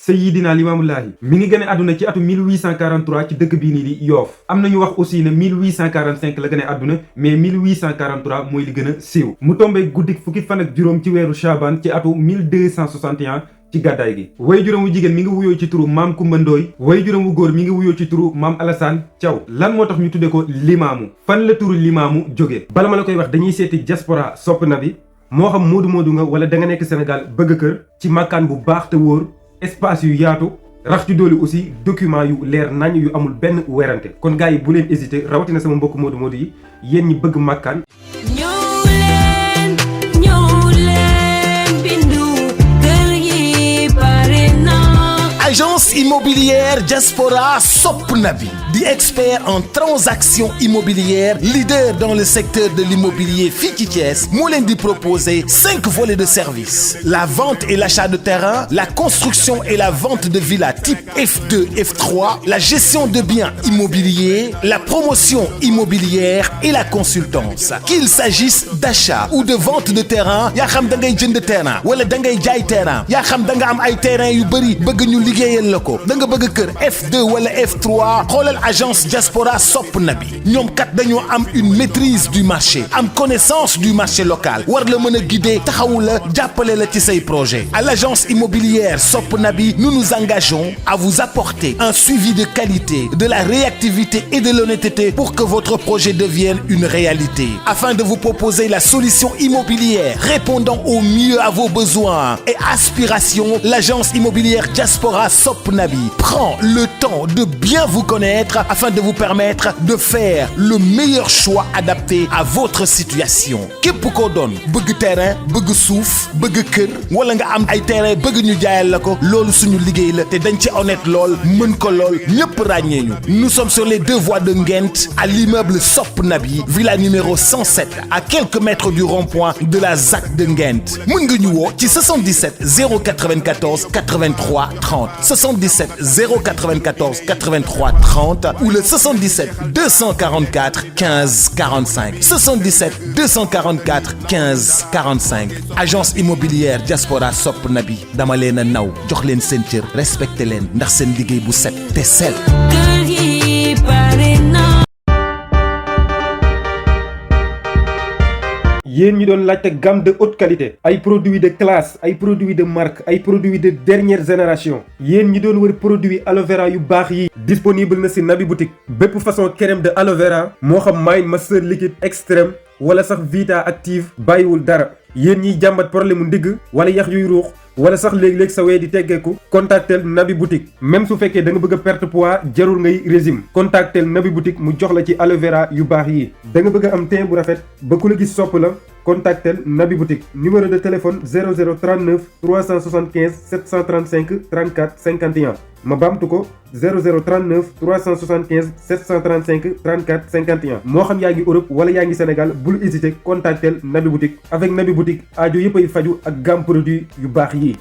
Seydina Limaamullaahi mi ngi gane àdduna ci atu 1843 ci dëkk bii nii di Yoof am nañu wax aussi ne 1845 la gane àdduna mais 1843 mooy li gën a siiw mu tombé guddik fukki fan ak juróom ci weeru Chaban ci atu 1261 ci gàddaay gi way juróom wu jigéen mi ngi wuyoo ci turu maam Kumba Ndooy way juróom wu góor mi ngi wuyoo ci turu maam Alassane Thiaw lan moo tax ñu tudde ko limaamu fan la turu limaamu jóge bala ma la koy wax dañuy seeti diaspora sopp na bi moo xam moodu nga wala da nga nekk Sénégal bëgg kër ci makkaan bu baax te wóor espace yu yaatu rax ci doole aussi document yu leer nañ yu amul benn werante kon gars yi bu leen hésité rawatina sama mbokk moodu yi yéen ñi bëgg makkaan Agence immobilière Diaspora Sopnabi, dit expert en transactions immobilières, leader dans le secteur de l'immobilier fii Thiès, moo leen di proposer 5 volets de services. La vente et l'achat de terrain, la construction et la vente de villas type F2, F3, la gestion de biens immobiliers, la promotion immobilière et la consultance. Qu'il s'agisse d'achat ou de vente de terrain, yaa xam da ngay jënd terrain wala da ngay jaay terrain, yaa xam da nga am ay terrain yu bëri bëgg ñu liggéeyal la ko da nga bëgg kër F2 wala F3 xoolal agence Diaspora Sopnabi ñoom kat dañoo am une maîtrise du marché am connaissance du marché local war la mën a guider taxawu la jàppale la ci say projet. À l'agence immobilière Sopnabi, nous nous engageons à vous apporter un suivi de qualité, de la réactivité et de l'honnêteté pour que votre projet devienne une réalité. Afin de vous proposer la solution immobilière répondant au mieux à vos besoins et aspirations, l'agence immobilière Diaspora Sopnabi prend le temps de bien vous connaître afin de vous permettre de faire le meilleur choix adapté à votre situation. Képp koo doon bëgg terrain bëgg suuf bëgg kër wala nga am ay terrain bëgg ñu jaayal la ko loolu suñu liggéey la te dañ ci honnête lool mën ko lool ñëpp ràññee ñu. Nous sommes sur les 2 voies de Nguent à l'immeuble Sopnabi, villa numéro 107 à quelques mètres du rond-point de la ZAC de Nguent. Mën nga ñu woo ci 77 094 83 30 77 094 83 30 ou le 77 244 15 45 77 244 15 45. Agence immobilière Diaspora Sopnabi dama leen a naw jox leen seen cër respecté leen ndax seen liggéey bu set te sell. yéen ñi doon laajte gamme de haute qualité ay produits de classe ay produits de marque ay produits de dernière génération yéen ñi doon wër produit aloe vera yu baax yi disponible na ci Nabi Boutique bépp façon crème de aloe vera moo xam Mind Master liquide extrême wala sax Vita active bàyyiwul dara yéen ñiy jàmbat problème mu ndigg wala yax yuy ruux wala sax léeg-léeg sa wee di teggeeku contactel Nabi Boutique même su fekkee da nga bëgg a perte poids jarul ngay régime contactel Nabi Boutique mu jox la ci aloe vera yu baax yi da nga bëgg a am teint bu rafet ba ku la gis sopp la contactel Nabi Boutique numéro de téléphone 0039 375 735 34 51 ma baamtu ko 0039 375 735 34 51 moo xam yaa ngi Europe wala yaa ngi Sénégal bul hésiter contactel Nabi Boutique avec Nabi Boutique aajo yëpp ay faju ak gamme produit yu baax yi.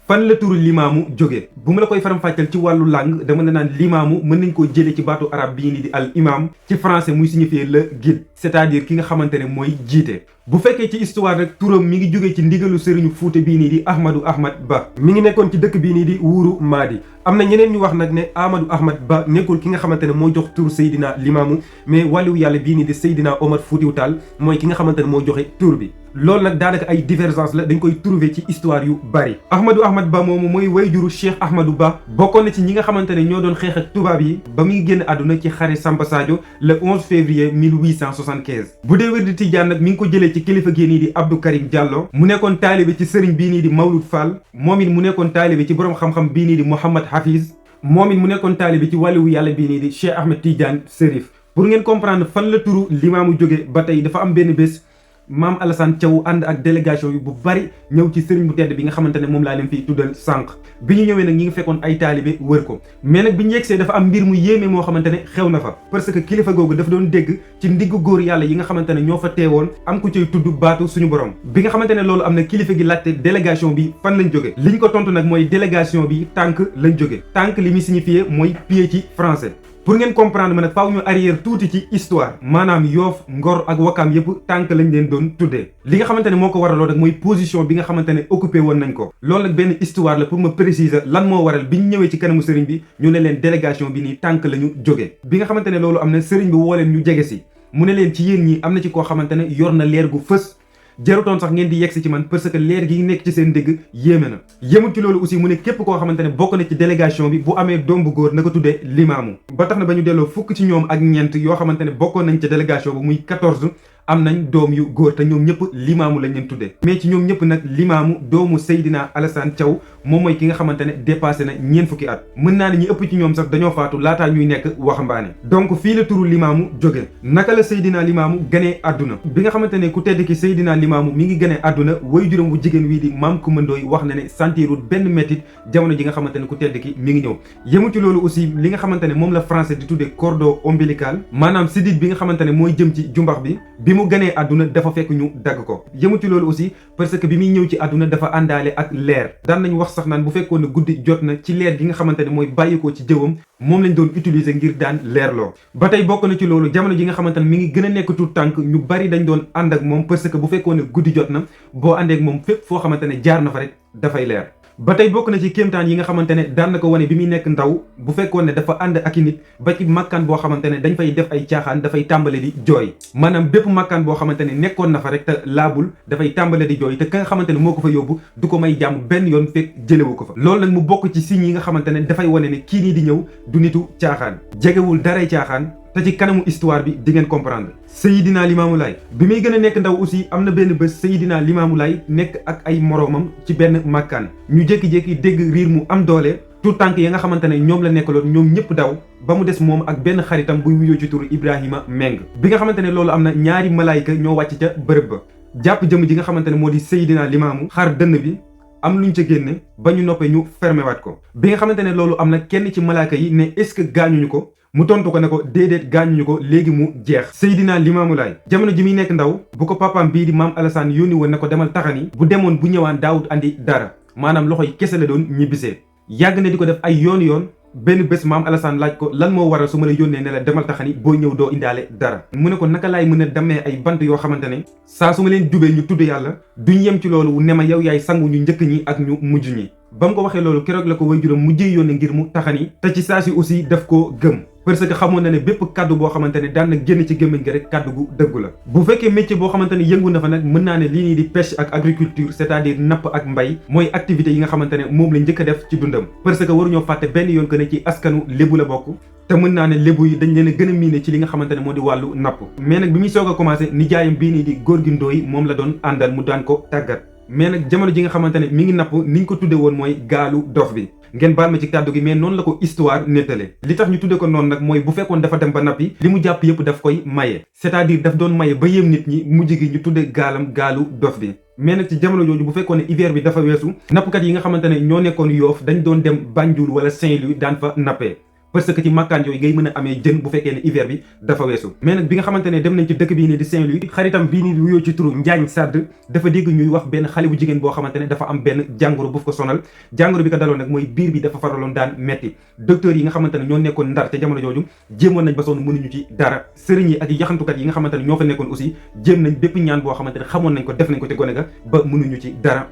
fan la turu limaamu jóge bu ma la koy faram fàcceel ci wàllu langue dama la naan limaamu mën nañ koo jëlee ci baatu arab bii ni di al imam ci français muy signifier le guide c'est-à-dire ki nga xamante ne mooy jiite bu fekkee ci histoire rek turam mi ngi jógee ci ndigalu sëriñu Fuuta bii nii di Ahmadou Ahmad Ba mi ngi nekkoon ci dëkk bii nii di Wuuru Maadi am na ñeneen ñu wax nag ne Ahmadou Ahmad Ba nekkul ki nga xamante ne moo jox tur Seydina Limaamu mais wàlliwu yàlla bii nii di Seydina Omar Foutiou Tall mooy ki nga xamante ne moo joxe tur bi loolu nag daanaka ay divergence la dañ koy trouver ci histoire yu bari Ahmadou Ahmad Ba moomu mooy wayjuru Cheikh Ahmadou Ba bokkoon na ci ñi nga xamante ne ñoo doon xeex ak tubaab yi ba muy génn àdduna ci xare Samba Sadio le 11 février 1875 bu dee wér di Tijaan nag mi ngi ko jëlee ci kilifa gi nii di Abdou Karim Diallo mu nekkoon taalibe ci sëriñ bii nii di Mawlud Fall moom it mu nekkoon taalibe ci borom xam-xam bii nii di Mouhamad Hafiz moom it mu nekkoon taalibe ci wàlliwu yàlla bii nii di Cheikh Ahmed Tidiane Serif pour ngeen comprendre fan la turu limaamu jóge ba tey dafa am benn bés maam Alassane Thiaw ànd ak délégation yu bu bari ñëw ci sëriñ bu tedd bi nga xamante ne moom laa leen fi tuddal sànq bi ñu ñëwee nag ñi ngi fekkoon ay taalibe wër ko mais nag bi ñu yegsee dafa am mbir mu yéeme moo xamante ne xew na fa parce que kilifa googu dafa doon dégg ci ndiggu góor yàlla yi nga xamante ne ñoo fa teewoon am ku cay tudd baatu suñu borom bi nga xamante ne loolu am na kilifa gi laajte délégation bi fan lañ jóge li ñu ko tontu nag mooy délégation bi tànk lañ jóge tànk li muy signifié mooy pied ci français pour ngeen comprendre ma nag faaw ñu arrière tuuti ci histoire maanaam Yoff Ngor ak Wakaam yëpp tànk lañ leen doon tuddee li nga xamante ne moo ko waraloo rek mooy position bi nga xamante ne occupé woon nañ ko loolu nag benn histoire la pour ma préciser lan moo waral bi ñu ñëwee ci kanamu sëriñ bi ñu ne leen délégation bi nii tànk la ñu jógee bi nga xamante ne loolu am na sëriñ bi woo leen ñu jege si mu ne leen ci yéen ñi am na ci koo xamante ne yor na leer gu fës jarutoon sax ngeen di yegsi ci man parce que leer gi nekk ci seen dégg yéeme na yemut ci loolu aussi mu ne képp koo xamante ne bokk na ci délégation bi bu amee doom bu góor na ko tuddee limaamu ba tax na ba ñu delloo fukk ci ñoom ak ñeent yoo xamante ne bokkoon nañ ca délégation bi muy 14 am nañ doom yu góor te ñoom ñëpp limaamu lañ leen tuddee mais ci ñoom ñëpp nag limaamu doomu Seydina Alassane Thiaw moom mooy ki nga xamante ne dépassé na ñeent fukki at mën naa ne ñi ëpp ci ñoom sax dañoo faatu laataa ñuy nekk waxambaane donc fii la turu limaamu jóge naka la Seydina limaamu ganee àdduna bi nga xamante ne ku tedd ki Seydina limaamu mi ngi ganee àdduna way juróom bu jigéen wii di maam Coumba Ndoye wax na ne sentirul benn métit jamono ji nga xamante ne ku tedd ki mi ngi ñëw yemu ci loolu aussi li nga xamante ne moom la français di tuddee cordon ombilical maanaam sidit bi nga xamante ne mooy jëm ci jumbax bi mu ganee àdduna dafa fekk ñu dagg ko yemu ci loolu aussi parce que bi muy ñëw ci àdduna dafa àndaale ak leer daan nañ wax sax naan bu fekkoon ne guddi jot na ci leer gi nga xamante ne mooy bàyyikoo ci jëwam moom lañ doon utiliser ngir daan leerloo ba tey bokk na ci loolu jamono ji nga xamante ne mi ngi gën a nekk tout tànk ñu bari dañ doon ànd ak moom parce que bu fekkoon ne guddi jot na boo àndee ak moom fépp foo xamante ne jaar na fa rek dafay leer ba tey bokk na ci kéemtaan yi nga xamante ne daan na ko wane bi muy nekk ndaw bu fekkoon ne dafa ànd ak i nit ba ci makkaan boo xamante ne dañ fay def ay caaxaan dafay tàmbale di jooy maanaam bépp makkaan boo xamante ne nekkoon na fa rek te laabul dafay tàmbale di jooy te ka nga xamante ne moo ko fa yóbbu du ko may jàmm benn yoon fekk jëlewu ko fa loolu nag mu bokk ci signes yi nga xamante ne dafay wane ne kii nii di ñëw du nitu caaxaan jegewul daray caaxaan te ci kanamu histoire bi di ngeen comprendre Seydina Limaamu Laay bi muy gën a nekk ndaw aussi am na benn bés Seydina Limaamu Laay nekk ak ay moroomam ci benn makkaan ñu jékki-jékki dégg riir mu am doole tout tànk yi nga xamante ne ñoom la nekkaloon ñoom ñëpp daw ba mu des moom ak benn xaritam buy wuyoo ci turu Ibrahima Meng bi nga xamante ne loolu am na ñaari malaayka ñoo wàcc ca bërëb ba jàpp jëm ji nga xamante ne moo di Seydina Limaamu xar dënn bi am luñ ca génne ba ñu noppee ñu fermé waat ko bi nga xamante ne loolu am na kenn ci malaayka yi ne est-ce que gaañuñu ko mu tontu ko ne ko déedéet gaañuñu ko léegi mu jeex Seydina Limaamu Laay jamono ji muy nekk ndaw bu ko papaam bii di maam Alassane yónni woon ne ko demal taxani bu demoon bu ñëwaan daawut andi dara maanaam loxo yi kese la doon ñibbisee yàgg na di ko def ay yoon benn bés maam Alassane laaj ko lan moo waral su ma la yónnee ne la demal taxani boo ñëw doo indaale dara mu ne ko naka laay mën a demee ay bant yoo xamante ne saa su ma leen jubee ñu tudd yàlla duñ yem ci loolu ne ma yow yaay sangu ñu njëkk ñi ak ñu mujj ñi ba mu ko waxee loolu keroog la ko way juróom mujjee yónnee ngir mu taxani te ci saa si aussi daf koo gëm parce que xamoon na ne bépp kaddu boo xamante ne daan na génn ci gémmiñ gi rek kaddu gu dëggu la bu fekkee métier boo xamante ne yëngu na fa nag mën naa ne lii nii di pêche ak agriculture c'est-à-dire napp ak mbay mooy activités yi nga xamante ne moom la njëkk a def ci dundam parce que waruñoo fàtte benn yoon que ne ci askanu lébu la bokk te mën naa ne lébu yi dañ leen a gën a miine ci li nga xamante ne moo di wàllu napp mais nag bi muy soog a commencé nijaayam bii nii di góor gi ndooy moom la doon àndal mu daan ko tàggat mais nag jamono ji nga xamante ne mi ngi napp niñ ko tudde woon mooy gaalu dof bi ngeen baal ma ci kàddu gi mais noonu la ko histoire nettale li tax ñu tudde ko noonu nag mooy bu fekkoon dafa dem ba nappi li mu jàpp yëpp daf koy maye c'est-à-dire daf doon maye ba yéem nit ñi mujj gi ñu tudde gaalam gaalu dof bi mais nag ci jamono jooju bu fekkoon ne hiver bi dafa weesu nappkat yi nga xamante ne ñoo nekkoon Yoof dañ doon dem Banjul wala Saint-Louis daan fa nappee parce que ci makkaan yooyu ngay mën a amee jën bu fekkee ne hiver bi dafa weesu mais nag bi nga xamante ne dem nañ ci dëkk bii nii di Saint-Louis xaritam bii nii di wuyoo ci turu Njaañ Sàdd dafa dégg ñuy wax benn xale bu jigéen boo xamante ne dafa am benn jàngoro bu ko sonal jàngoro bi ko daloon nag mooy biir bi dafa faraloon daan metti docteur yi nga xamante ne ñoo nekkoon Ndar te jamono jooju jéemoon nañ ba sonn mënuñu ci dara sëriñ yi ak yaxantukat yi nga xamante ne ñoo fa nekkoon aussi jéem nañ bépp ñaan boo xamante ne xamoon nañ ko def nañ ko ci gone ga ba mënuñu ci dara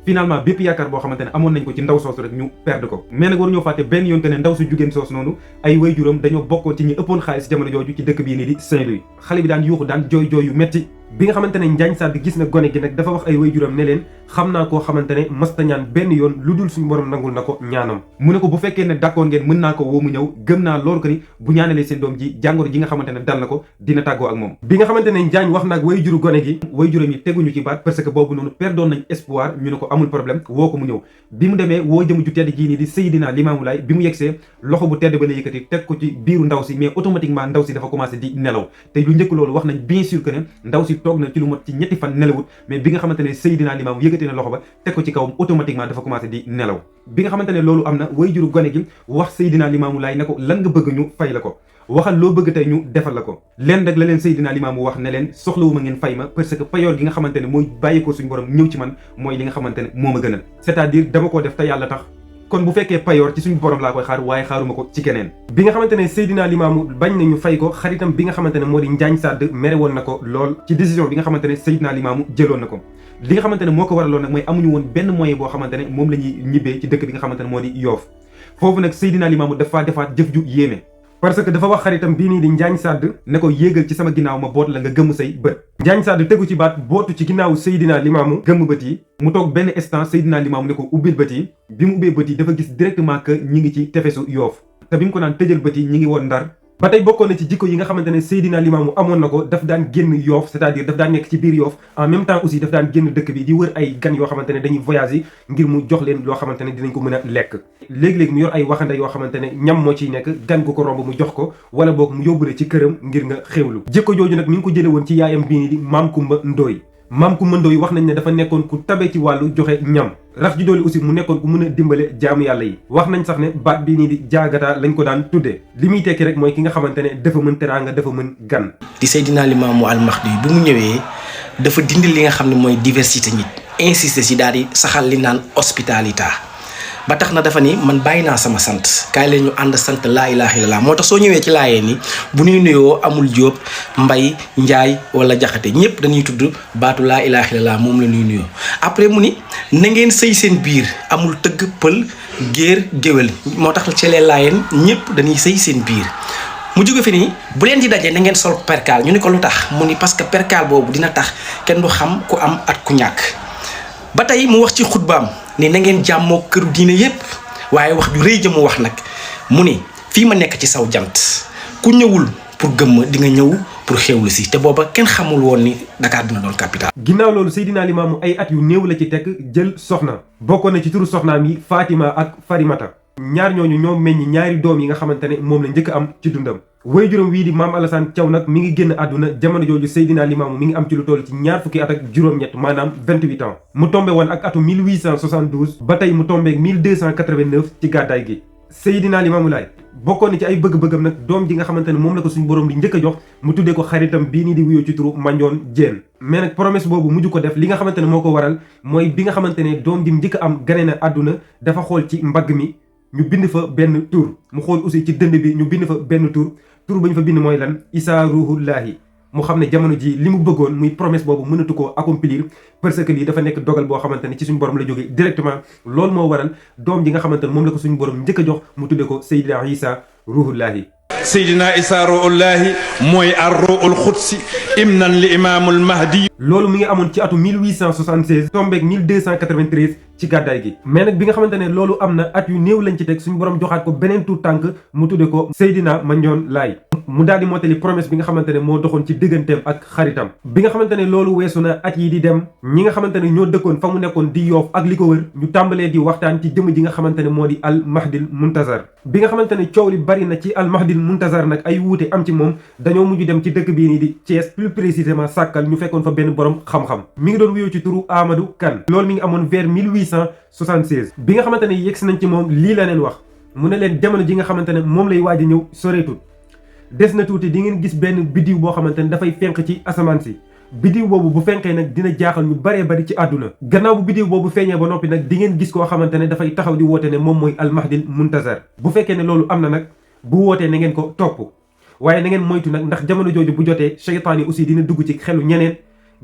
finalement bépp yaakaar boo xamante ne amoon nañ ko ci ndaw soosu rek ñu perdre ko mais nag waruñoo fàtte benn yoon que ne ndaw su jugéen soosu noonu ay waajuram dañoo bokkoon ci ñi ëppoon xaalis jamono jooju ci dëkk bii nii di Saint-Louis xale bi daan yuuxu daan jooy yu metti bi nga xamante ne Njaañ Sàdd gis na gone gi nag dafa wax ay waajuram ne leen xam naa koo xamante ne masta ñaan benn yoon lu dul suñu borom nangul na ko ñaanam mu ne ko bu fekkee ne d'accord ngeen mën naa ko woo mu ñëw gëm naa loolu que ni bu ñaanalee seen doom ji jàngoro ji nga xamante ne dal na ko dina tàggoo ak moom bi nga xamante ne Njaañ wax naag waajuru gone gi waajuram yi teguñu ci baat parce que boobu noonu perdoon nañ espoir ñu ne ko amul problème woo ko mu ñëw bi mu demee woo jëm ju tedd jii nii di Seydina Limaamu Laay bi mu yegsee loxo bu tedd ba la yëkkati teg ko ci biiru ndaw si mais automatiquement ndaw si dafa commencé di nelaw te lu njëkk loolu wax nañ bien sûr que ne ndaw si toog na ci lu mot ci ñetti fan nelawut mais bi nga xamante ne Seydina Limaamu yëkkati na loxo ba teg ko ci kawam automatiquement dafa commencé di nelaw bi nga xamante ne loolu am na waajuru gone gi wax Seydina Limaamu Laay ne ko lan nga bëgg ñu fay la ko waxal loo bëgg tey ñu defal la ko leen rek la leen Seydina Limaamu wax ne leen soxlawuma ngeen fay ma parce que payoor gi nga xamante ne mooy bàyyi ko suñu borom ñëw ci man mooy li nga xamante ne moo ma gënal c'est-à-dire dama koo def te yàlla tax kon bu fekkee payoor ci suñu borom laa koy xaar waaye xaaruma ko ci keneen. bi nga xamante ne Seydina Limaamu bañ nañu fay ko, xaritam bi nga xamante ne moo di Njaañ Sàdd mere woon na ko lool ci décision bi nga xamante ne Seydina Limaamu jëloon na ko. li nga xamante ne moo ko waraloon nag mooy amuñu woon benn moyen boo xamante ne moom la ñuy ñibbee ci dëkk bi nga xamante ne moo di Yoof. foofu nag Seydina Limaamu dafa defaat jëf ju yéeme, parce que dafa wax xaritam bii nii di Njaañ Sàdd ne ko yéegal ci sama ginnaaw ma boot la nga gëmm say bët. Njaañ Sàdd tegu ci baat bootu ci ginnaaw Seydina Limaamu gëmm bët yi. mu toog benn instant Seydina Limaamu ne ko ubbil bët yi. bi mu ubbee bët yi dafa gis directement que ñi ngi ci tefesu Yoof, te bi mu ko naan tëjal bët yi ñi ngi woon Ndar. ba tey bokkoon na ci jikko yi nga xamante ne Seydina Limaamu amoon na ko, daf daan génn Yoof, c'est-à-dire daf daan nekk ci biir Yoof, en même temps aussi daf daan génn dëkk bi di wër ay gan yoo xamante ne dañuy voyage yi ngir mu jox leen loo xamante ne dinañ ko mën a lekk. léegi-léegi mu yor ay waxande yoo xamante ne ñam moo ciy nekk, gan gu ko romb mu jox ko, wala boog mu yóbbule ci këram ngir nga xéwlu. jikko jooju nag mi ngi ko jële woon ci yaayam bii ni di Maam Kumba Ndooy. Maam Kumba Ndooy wax nañ ne dafa nekkoon ku tabe ci wàllu joxe ñam, rax ji dooli aussi mu nekkoon ku mën a dimbale jaamu yàlla yi. wax nañ sax ne baat bii nii di jaagata lañ ko daan tuddee. li muy tekki rek mooy ki nga xamante ne dafa mën teraanga, dafa mën gan. di Seydina Limaamu Al Mahdi bi mu ñëwee dafa dindi li nga xam ne mooy diversité nit, insister si daal di saxal li naan hospitalité. ba tax na dafa ni man bàyyi naa sama sant, kaay leen ñu ànd sant laa ilaaha illallaah. moo tax soo ñëwee ci laayee ni bu ñuy nuyoo amul Jóob, Mbay, Njaay wala Jaxate, ñëpp dañuy tudd baatu laa ilaaha illallaah moom la ñuy nuyoo. après mu ni na ngeen sëy seen biir, amul tëgg, pël, géer, géwél. moo tax ci lee laayeen ñëpp dañuy sëy seen biir. mu jóge fi nii bu leen di dajee na ngeen sol perkaal. ñu ni ko lu tax mu ni parce que perkaal boobu dina tax kenn du xam ku am at ku ñàkk. ba tey mu wax ci xutbaam ni na ngeen jàmmoo këru diine yépp, waaye wax ju rëy ja mu wax nag mu ni fii ma nekk ci saw jant ku ñëwul pour gëmm di nga ñëw pour xewlu si, te booba kenn xamul woon ni Dakar dina doon capital. ginnaaw loolu Seydina Limaamu ay at yu néew la ci tekk jël soxna, bokkoon na ci turu soxnaam yi Fatima ak Farimata. ñaar ñooñu ñoo meññ ñaari doom yi nga xamante ne moom la njëkk am ci dundam. way juróom wii di Maam Alassane Thiaw nag mi ngi génn àdduna jamono jooju Seydina Limaamu mi ngi am ci lu toll ci ñaar fukki at ak juróom-ñett, maanaam 28 ans. mu tombe woon ak atu 1872 ba tey mu tombeek 1289 ci gàddaay gi. Seydina Limaamu Laay bokkoon na ci ay bëgg-bëggam nag doom ji nga xamante ne moom la ko suñu borom di njëkk a jox mu tuddee ko xaritam bii nii di wuyoo ci turu Mandione Diène. mais nag promesse boobu mujj ko def, li nga xamante ne moo ko waral mooy bi nga xamante ne doom ji njëkk a am gane na àdduna dafa xool ci mbagg mi ñu bind fa benn tur, mu xool aussi ci dënd bi ñu bind fa benn tur ba ñu fa bind mooy lan Isaa Ruhullaahi. mu xam ne jamono ji li mu bëggoon muy promesse boobu mënatu koo accomplir, parce que lii dafa nekk dogal boo xamante ne ci suñu borom la jógee directement. loolu moo waral doom ji nga xamante ne moom la ko suñu borom njëkk a jox mu tuddee ko Seydina Isaa Ruhullaahi. Seydina Isaa Ruhullaahi mooy ar-ruuhul xudsi imnan li imaamul mahdi. loolu mi ngi amoon ci atu 1876 tombeek 1293 ci gàddaay gi. mais nag bi nga xamante ne loolu am na at yu néew lañ ci teg suñu borom joxaat ko beneen tuut tànk mu tudde ko Seydina Mandione Laay. mu daal di mottali promesse bi nga xamante ne moo doxoon ci digganteem ak xaritam. bi nga xamante ne loolu weesu na at yi di dem, ñi nga xamante ne ñoo dëkkoon fa mu nekkoon di Yoof ak li ko wër ñu tàmbalee di waxtaan ci jëmm ji nga xamante ne moo di Al Mahdil Muntazar. bi nga xamante ne coow li bari na ci Al Mahdil Muntazar nag ay wuute am ci moom, dañoo mujj dem ci dëkk bii nii di Thiès, plus précisément Sàkkal, ñu fekkoon fa benn borom xam-xam mi ngi doon wuyoo ci turu Amadou Kane. loolu mi ngi amoon vers 1876. bi nga xamante ne yegsi nañ ci moom lii la leen wax, mu ne leen jamono ji nga xamante ne moom lay waaj a ñëw soreetul, des na tuuti di ngeen gis benn biddiw boo xamante ne dafay fenq ci asamaan si. biddiw boobu bu fenkee nag dina jaaxal ñu baree bari ci àdduna. gannaaw bu biddiw boobu feeñee ba noppi nag di ngeen gis koo xamante ne dafay taxaw di woote ne moom mooy Al Mahdil Muntazar. bu fekkee ne loolu am na nag bu wootee na ngeen ko topp, waaye na ngeen moytu nag ndax jamono jooju bu jotee seytaan yi aussi dina dugg ci xelu ñeneen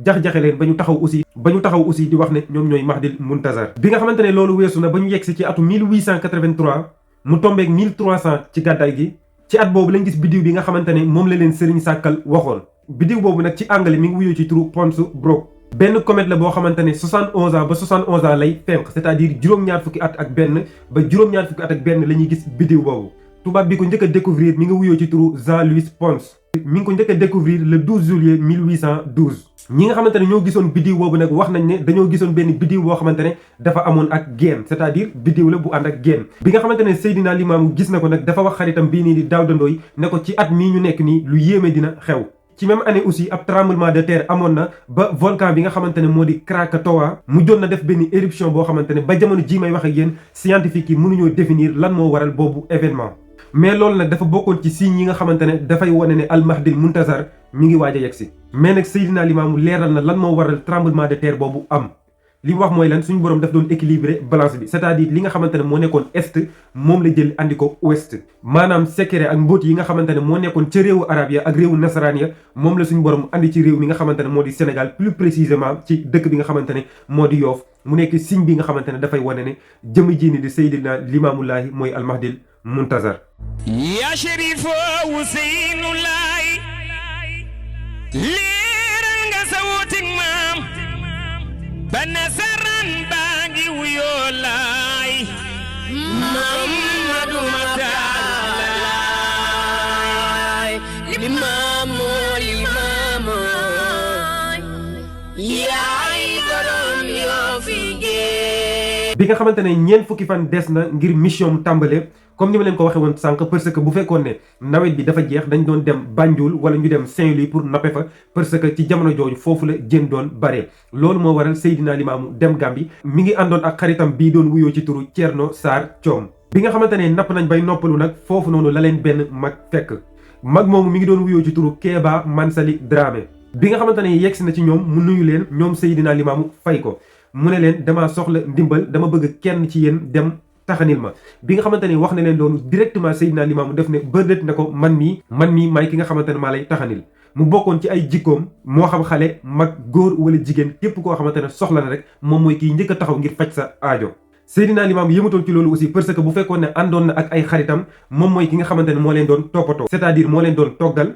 jax-jaxe leen ba ñu taxaw aussi di wax ne ñoom ñooy Mahdil Muntazar. bi nga xamante ne loolu weesu na ba ñu yegsi ci atu 1883 mu tombeek 1300 ci gàddaay gi. ci at boobu lañ gis biddiw bi nga xamante ne moom la leen Sëriñ Sàkkal waxoon. biddiw boobu nag ci anglais mi ngi wuyoo ci turu Pons Brook. benn comète la boo xamante ne 71 ans ba 71 ans lay fenq, c'est-à-dire juróom-ñaar fukki at ak benn ba juróom-ñaar fukki at ak benn la ñuy gis biddiw boobu. tubaab bi ko njëkk a découvrir mi ngi wuyoo ci turu Jean-Louis Pons. mi ngi ko njëkk a découvrir le 12 juillet 1812. ñi nga xamante ne ñoo gisoon biddiw boobu nag wax nañ ne dañoo gisoon benn biddiw boo xamante ne dafa amoon ak génn, c'est-à-dire biddiw la bu ànd ak génn. bi nga xamante ne Seydina Limaamu gis na ko nag dafa wax xaritam bii nii di Daawda Ndooy ne ko ci at mii ñu nekk nii lu yéeme dina xew. ci même année aussi ab tremblement de terre amoon na ba volcan bi nga xamante ne moo di Krakatoa mujjoon na def benn éruption boo xamante ne ba jamono jii may wax ak yéen scientifique yi mënuñoo définir lan moo waral boobu événement. mais loolu nag dafa bokkoon ci signes yi nga xamante ne dafay wane ne Al Mahdil Muntazar mi ngi waaj a yegsi. mais nag Seydina Limaamu leeral na lan moo waral tremblement de terre boobu am. li mu wax mooy lan suñu borom daf doon équilibrer balance bi c'est-à-dire li nga xamante ne moo nekkoon est moom la jël andi ko ouest maanaam secret ak mbóot yi nga xamante ne moo nekkoon ca réewu arab ya ak réewu nasaraan ya moom la suñu borom andi ci réew mi nga xamante ne moo di Sénégal plus précisément ci dëkk bi nga xamante ne moo di Yoff mu nekk signe bi nga xamante ne dafay wane ne jëmm ji ni di Seydina Limaamullaahi mooy almahdil muntazar ya sherifa Ousseynou Laay leeral nga sa wutik maam ba nasaraan baa ngi wuyoo laay Mamadu Matar Laay limaamu yaay borom yoo fi gee bi nga xamante ne ñeent fukki fan des na ngir mission mu tàmbale comme ni ma leen ko waxee woon sànq parce que bu fekkoon ne nawet bi dafa jeex dañ doon dem Banjul wala ñu dem Saint-Louis pour nappe fa parce que ci jamono jooju foofu la jën doon bare loolu moo waral Seydina Limaamu dem Gàmbi mi ngi àndoon ak xaritam bii doon wuyoo ci turu Thierno Sarr Thiom bi nga xamante ne napp nañ bay noppalu nag foofu noonu la leen benn mag fekk mag moomu mi ngi doon wuyoo ci turu Kéba Mansali Dramé bi nga xamante ne yegsi na ci ñoom mu nuyu leen ñoom Seydina Limaamu fay ko mu ne leen damaa soxla ndimbal dama bëgg kenn ci yéen dem taxanil ma bi nga xamante ne wax na leen loolu directement Seydina Limaamu def ne bërdet na ko man mii maay ki nga xamante ne maa lay taxanil mu bokkoon ci ay jikkoom moo xam xale mag góor wala jigéen képp koo xamante ne soxla na rek moom mooy kiy njëkk a taxaw ngir faj sa aajo Seydina Limaamu yëmutoon ci loolu aussi parce que bu fekkoon ne àndoon na ak ay xaritam moom mooy ki nga xamante ne moo leen doon toppatoo c'est-à-dire moo leen doon toggal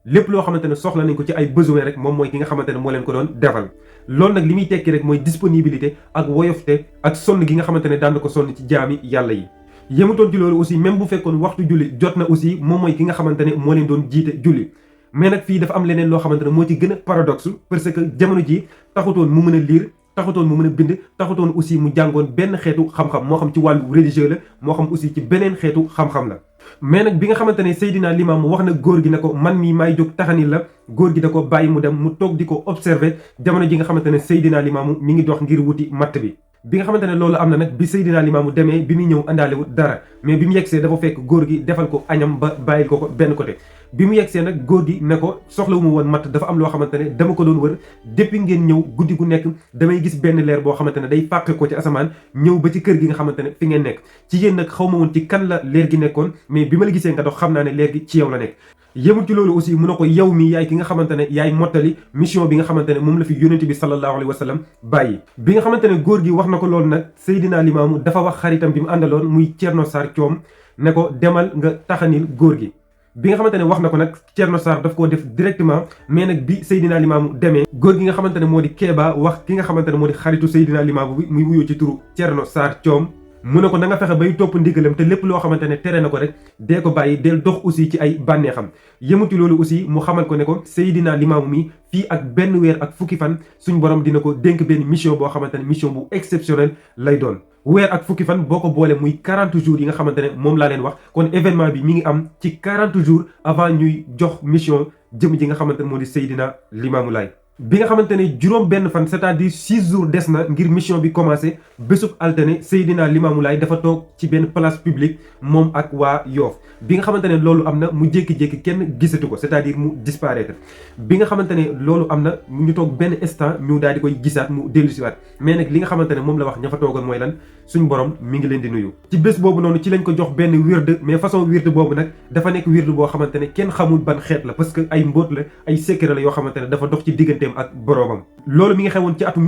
lépp loo xamante ne soxla nañ ko ci ay besoin rek moom mooy ki nga xamante ne moo leen ko doon defal loolu nag li muy tekki rek mooy disponibilité ak woyofte ak sonn gi nga xamante ne daan na ko sonn ci jaami yàlla yi yemutoon ci loolu aussi même bu fekkoon waxtu julli jot na aussi moom mooy ki nga xamante ne moo leen doon jiite julli mais nag fii dafa am leneen loo xamante ne moo ci gën a paradoxe parce que jamono ji taxutoon mu mën a lire taxutoon mu mën a bind taxutoon aussi mu jàngoon benn xeetu xam-xam moo xam ci wàllu religieux la moo xam aussi ci beneen xeetu xam-xam la mais nag bi nga xamante ne Seydina Limaamu wax na góor gi ne ko man mii maay jóg taxanil la góor gi da ko bàyyi mu dem mu toog di ko observer jamono ji nga xamante ne Seydina Limaamu mi ngi dox ngir wuti matt bi nga xamante ne loolu am na nag bi Seydina Limaamu demee bi muy ñëw àndaalewul dara mais bi mu yegsee dafa fekk góor gi defal ko añam ba bàyyil ko benn côté bi mu yegsee nag góor gi ne ko soxlawu ma woon matt dafa am loo xamante ne dama ko doon wër depuis ngeen ñëw guddi gu nekk damay gis benn leer boo xamante ne day fàqe ko ci asamaan ñëw ba ci kër gi nga xamante ne fi ngeen nekk ci yéen nag xaw ma woon ci kan la leer gi nekkoon mais bi ma la gisee nga dox xam naa ne leer gi ci yow la nekk yemul ci loolu aussi mu ne ko yow mi yaay ki nga xamante ne yaay mottali mission bi nga xamante ne moom la fi yónent bi sallallahu alayhi wa sallam bàyyi bi nga xamante ne góor gi wax na ko loolu nag Seydina Limaamu dafa wax xaritam bi mu àndaloon muy Thierno Sarr Thiom ne ko demal nga taxanil góor gi bi nga xamante ne wax na ko nag Thierno Sarr daf koo def directement mais nag bi Seydina Limaamu demee góor gi nga xamante ne moo di Kéba wax ki nga xamante ne moo di xaritu Seydina Limaamu bi muy wuyoo ci turu Thierno Sarr Thiom mu ne ko na nga fexe bay topp ndigalam te lépp loo xamante ne tere na ko rek dee ko bàyyi del dox aussi ci ay bànneexam yëmu ci loolu aussi mu xamal ko ne ko Seydina Limaamu mi fii ak benn weer ak fukki fan suñ borom dina ko dénk benn mission boo xamante ne mission bu exceptionnel lay doon weer ak fukki fan boo ko boole muy 40 jours yi nga xamante ne moom laa leen wax kon événement bi mi ngi am ci 40 jours avant ñuy jox mission jëm ji nga xamante ne moo di Seydina Limaamu Laay bi nga xamante ne juróom benn fan c'est-à-dire 6 jours des na ngir mission bi commencé bésub altine Seydina Limaamu Laay dafa toog ci benn place publique moom ak waa Yoff bi nga xamante ne loolu am na mu jékki-jékki kenn gisatu ko c'est-à-dire mu disparaître bi nga xamante ne loolu am na ñu toog benn instant ñu daal di koy gisaat mu dellusiwaat mais nag li nga xamante ne moom la wax ña fa toogoon mooy lan suñ borom mi ngi leen di nuyu ci bés boobu noonu ci lañ ko jox benn wird mais façon wird boobu nag dafa nekk wird boo xamante ne kenn xamul ban xeet la parce que ay mbóot la ay secret la yoo xamante ne dafa dox ci digganteem ak boroomam loolu mi ngi xewoon ci atu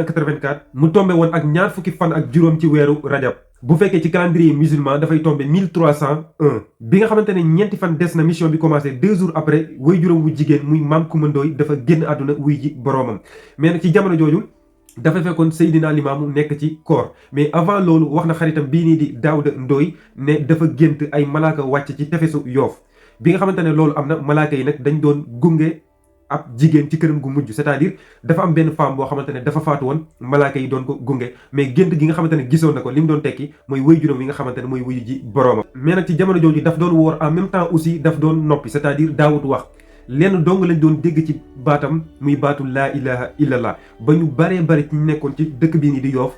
1884 mu tombé woon ak ñaar fukki fan ak juróom ci weeru rajab bu fekkee ci calendrier musulman dafay tombé 1301 bi nga xamante ne ñeenti fan des na mission bi commencé 2 jours après way juróom wu jigéen muy maam Kumba Ndooy dafa génn àdduna wuy ji boroomam mais nag ci jamono jooju dafa fekkoon Seydina Limaamu nekk ci koor mais avant loolu wax na xaritam bii nii di Daawda Ndooy ne dafa gént ay malaaka wàcc ci tefesu Yoof bi nga xamante ne loolu am na malaaka yi nag dañ doon gunge ab jigéen ci këram gu mujj c'est-à-dire dafa am benn femme boo xamante ne dafa faatu woon malaaka yi doon ko gunge mais gént gi nga xamante ne gisoon na ko li mu doon tekki mooy wéy juróom yi nga xamante ne mooy wuyu ji boroomam mais nag ci jamono jooju daf doon woor en même temps aussi daf doon noppi c'est-à-dire daawut wax lenn dong lañ doon dégg ci baatam muy baatu laa ilaha illallah ba ñu baree bari ci nekkoon ci dëkk bii nii di Yoof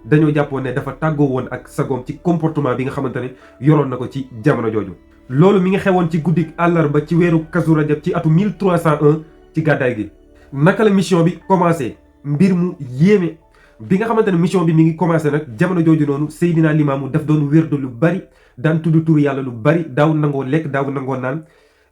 dañoo jàppoon ne dafa tàggoo woon ak sagoom ci comportement bi nga xamante ne yoroon na ko ci jamono jooju loolu mi ngi xewoon ci guddik àllarba ci weeru Kazu Rajab ci atu 1301 ci gàddaay gi naka la mission bi commencé mbir mu yéeme bi nga xamante ne mission bi mi ngi commencé nag jamono jooju noonu Seydina Limaamu daf doon wérdu lu bari daan tudd turu yàlla lu bari daaw nangoo lekk daaw nangoo naan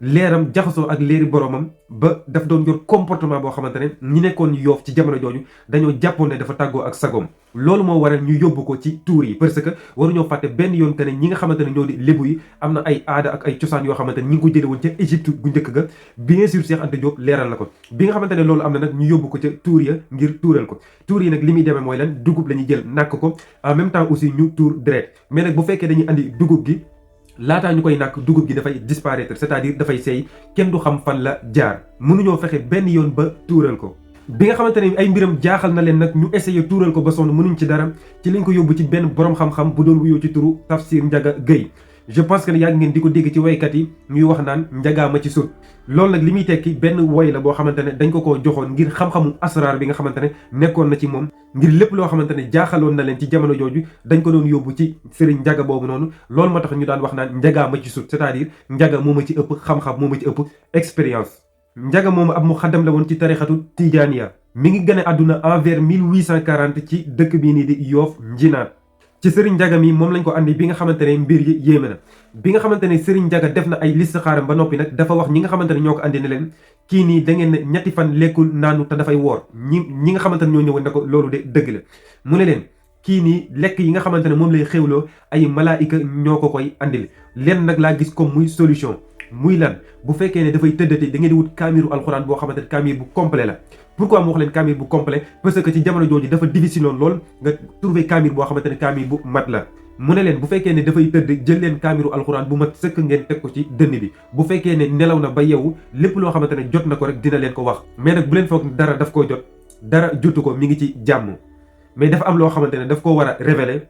leeram jaxasoo ak leeri boromam ba daf doon yor comportement boo xamante ne ñi nekkoon Yoof ci jamono jooju dañoo jàppoon ne dafa tàggoo ak sagoom loolu moo waral ñu yóbbu ko ci tuur yi parce que waruñoo fàtte benn yoon que ne ñi nga xamante ne ñoo di lébu yi am na ay aada ak ay cosaan yoo xamante ne ñi ngi ko jële woon ca Égypte gu njëkk ga bien sûr Cheikh Anta Diop leeral na ko bi nga xamante ne loolu am na nag ñu yóbbu ko ca tuur ya ngir tuural ko tuur yi nag li muy demee mooy lan dugub la ñuy jël nàkk ko en même temps aussi ñu tuur deret mais nag bu fekkee dañuy andi dugub gi laataa ñu koy nàkk dugub gi dafay disparaître c'est-à-dire dafay seey kenn du xam fan la jaar mënuñoo fexe benn yoon ba tuural ko bi nga xamante ne ay mbiram jaaxal na leen nag ñu essayé tuural ko ba sonn mënuñ ci dara ci lañ ko yóbbu ci benn borom xam-xam bu doon wuyoo ci turu Tafsir Ndiaga Gueye je pense que ne yàgg ngeen di ko dégg ci waykat yi ñuy wax naan njagaa ma ci sut loolu nag li muy tekki benn woy la boo xamante ne dañ ko koo joxoon ngir xam-xamu asraar bi nga xamante ne nekkoon na ci moom ngir lépp loo xamante ne jaaxaloon na leen ci jamono jooju dañ ko doon yóbbu ci sëriñ njaga boobu noonu loolu moo tax ñu daan wax naan njagaa ma ci sut c'est-à-dire njaga moo ma ci ëpp xam-xam moo ma ci ëpp expérience njaga moomu ab mu xaddam la woon ci tarixatu tijaaniya mi ngi gën a àdduna envers 1840 ci dëkk bii nii di Yoof Njinaat ci Serigne Ndiaga mi moom lañ ko andi bi nga xamante ne mbir yi yéeme na bi nga xamante ne Serigne Ndiaga def na ay listixaaram ba noppi nag dafa wax ñi nga xamante ne ñoo ko andi ne leen kii nii da ngeen ne ñetti fan lekkul naanu te dafay woor ñi nga xamante ne ñoo ñëwoon ne ko loolu de dëgg la mu ne leen kii nii lekk yi nga xamante ne moom lay xéwloo ay malaayika ñoo ko koy andil leen nag laa gis comme muy solution muy lan bu fekkee ne dafay tëddate da ngeen di wut kaamiru alxuraan boo xamante ne kaamir bu complet la pourquoi mu wax leen kaamir bu complet parce que ci jamono jooju dafa difficile lool nga trouver kaamir boo xamante ne kaamir bu mat la mu ne leen bu fekkee ne dafay tëdd jël leen kaamiru alxuraan bu mat sëkk ngeen teg ko ci dënn bi bu fekkee ne nelaw na ba yeewu lépp loo xamante ne jot na ko rek dina leen ko wax mais nag bu leen foog dara daf koo jot dara jotu ko mi ngi ci jàmm mais dafa am loo xamante ne daf ko war a révéler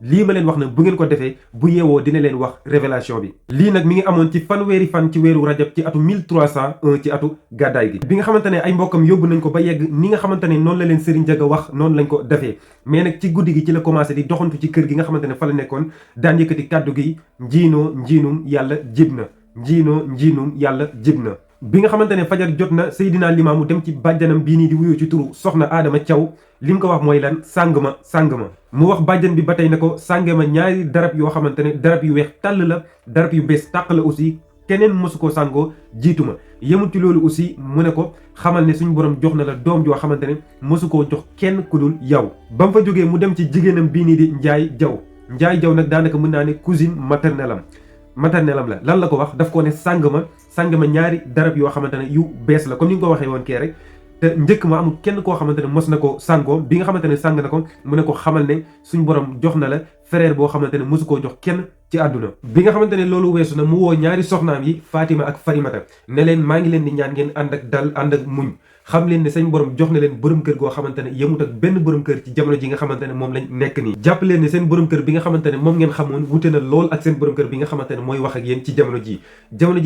lii ma leen wax nag bu ngeen ko defee bu yeewoo dina leen wax révélation bi lii nag mi ngi amoon ci fanweeri fan ci weeru rajab ci atu 1301 ci atu gàddaay gi bi nga xamante ne ay mbokkam yóbbu nañ ko ba yegg ni nga xamante ne noonu la leen Serigne Ndiaga wax noonu lañ ko defee mais nag ci guddi gi ci la commencé di doxantu ci kër gi nga xamante ne fa la nekkoon daan yëkkati kàddu gi njiinum yàlla jib na njiinum yàlla jib na bi nga xamante ne fajar jot na Seydina Limaamu dem ci bàjjanam bii nii di wuyoo ci turu soxna Adama Thiaw li mu ko wax mooy lan sàng ma mu wax bàjjan bi ba tey ne ko sànge ma ñaari darab yoo xamante ne darab yu weex tàll la darab yu bees tàq la aussi keneen mosu ko sàngoo jiitu ma yemul ci loolu aussi mu ne ko xamal ne suñu borom jox na la doom joo xamante ne mosu koo jox kenn ku dul yow ba mu fa jógee mu dem ci jigéenam bii nii di Njaay Jaw nag daanaka mën naa ne cousine maternelle am la lan la ko wax daf ko ne sàng ma ñaari darab yoo xamante ne yu bees la comme ni nga ko waxee woon kee rek te njëkk ma amul kenn koo xamante ne mos na ko sàngoo bi nga xamante ne sàng na ko mu ne ko xamal ne suñ borom jox na la frère boo xamante ne mosu koo jox kenn ci àdduna bi nga xamante ne loolu weesu na mu woo ñaari soxnaam yi Fatima ak Farimata ne leen maa ngi leen di ñaan ngeen ànd ak dal ànd ak muñ xam leen ne seen borom jox na leen borom kër goo xamante ne yemut ak benn borom kër ci jamono ji nga xamante ne moom lañ nekk nii jàpp leen ne seen borom kër bi nga xamante ne moom ngeen xamoon wute na lool ak seen borom kër bi nga xamante ne mooy wax ak yéen ci jamono ji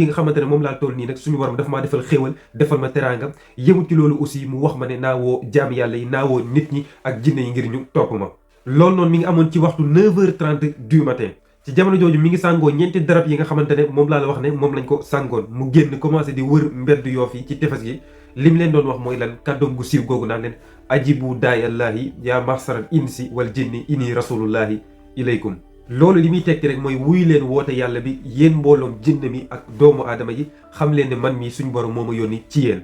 nga xamante ne moom laa toll nii nag suñu borom dafa maa defal xéewal defal ma teraanga yemut ci loolu aussi mu wax ma ne naa woo jaam yàlla yi naa woo nit ñi ak jinne yi ngir ñu topp ma loolu noonu mi ngi amoon ci waxtu 9h30 du matin ci jamono jooju mi ngi sàngoo ñeenti darab yi nga xamante ne moom laa la wax ne moom lañ ko sàngoon mu génn commencé di wër mbedd Yoof yi ci tefes gi lim leen doon wax mooy lan kàddoom gu siiw googu naan leen ajibu daayallaahi yaa mahsaral insi wal jinni inni rasulullahi ilaykum loolu li muy tekki rek mooy wuy leen woote yàlla bi yéen mbooloom jinne mi ak doomu aadama yi xam leen ne man mii suñ borom moo ma yónni ci yéen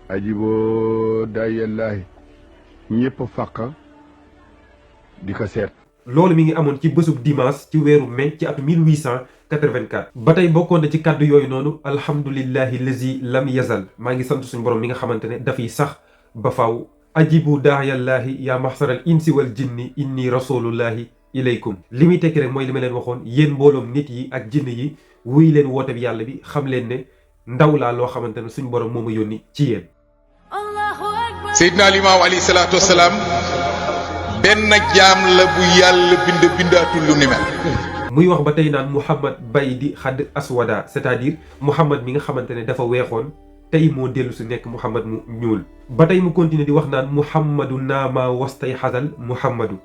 ajiboo daayallaahi ñëpp fàqa di ko seet loolu mi ngi amoon ci bésub dimanche ci weeru mai ci atu 1884 ba tey bokkoon na ci kàddu yooyu noonu alhamdulillahi lazi lam yazal maa ngi sant suñu borom mi nga xamante ne dafay sax ba faaw ajibu daayallaahi yaa mahsaral insi wal jinni inni rasulullahi ilaykum li muy tekki rek mooy li ma leen waxoon yéen mbooloom nit yi ak jinne yi wuy leen woote bi yàlla bi xam leen ne ndaw laa loo xamante ne suñu borom moo ma yónni ci yéen Seydina Limaamu alayhi salaatu wasalaam benn jaam la bu yàlla bindaatul lu ni mel muy wax ba tey naan Muhammad bay di xadd aswada c'est-à-dire Muhammad mi nga xamante ne dafa weexoon tey moo dellu si nekk Muhammad mu ñuul ba tey mu continuer di wax naan Muhammadu naama wastay xasal Muhammadu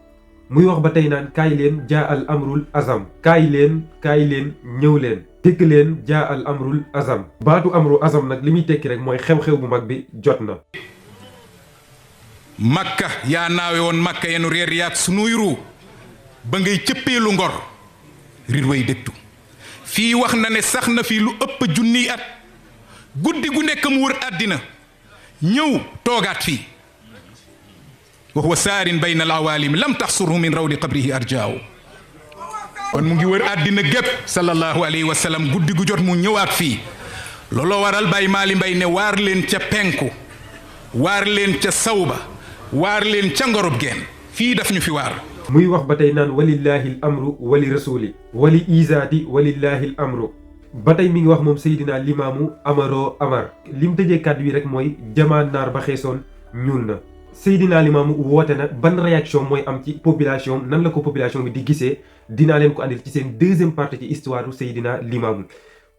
muy wax ba tey naan kaay leen jaa al amrul azam kaay leen ñëw leen dégg leen jaa al amrul azam baatu amru azam nag li muy tekki rek mooy xew-xew bu mag bi jot na makka yaa naawe woon makka yenu reer yaat sunuy ru ba ngay cëppeelu ngor rir way dëgtu fii wax na ne sax na fii lu ëpp junniy at guddi gu nekk mu wër àddina ñëw toogaat fii wa huwa saarin bayna al awaalim lam taxsurhu min rawdi qabrihi arjaaw kon mu ngi wër àddina gépp sallallahu alayhi wa sallam guddi gu jot mu ñëwaat fii looloo waral Baye Mali Mbay ne waar leen ca penku waar leen ca sawba waar leen ca ngorub geen fii daf ñu fi waar muy wax ba tey naan walillahi l amru wali rasuli wali isaati walillahi l amru ba tey mi ngi wax moom Seydina Limaamu Amaro Amar lim tëjee kàddu yi rek mooy jamaan naar ba xeesoon ñuul na Seydina Limaamu woote na ban réaction mooy am ci population nan la ko population bi di gisee dinaa leen ko andil ci seen deuxième partie ci histoire u Seydina Limaamu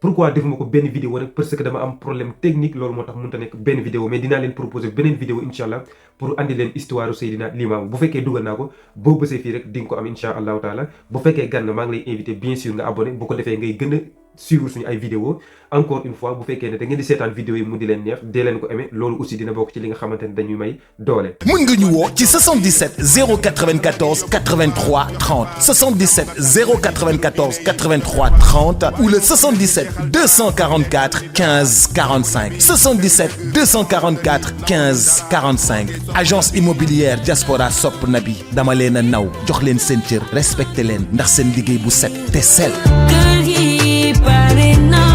pourquoi defuma ko benn vidéo rek parce que dama am problème technique loolu moo tax mënut a nekk benn vidéo mais dinaa leen proposer beneen vidéo incha allah pour andi leen histoire Seydina Limaamu bu fekkee dugal naa ko boo bësee fii rek di nga ko am incha allahu taala bu fekkee gan nga maa ngi lay invité bien sûr nga abonné bu ko defee ngay gën a suivre suñu ay vidéo encore une fois bu fekkee ne da ngeen di seetaan vidéo yi mu di leen neex dee leen ko aimé loolu aussi dina bokk ci li nga xamante ne dañuy may doole. mën nga ñu woo ci 77 094 83 30 77 094 83 30 ou le 77 244 15 45 77 244 15 45 agence immobilière Diaspora sopp na bi dama leen a naw jox leen seen cër respecté leen ndax seen liggéey bu set te sell. Pare na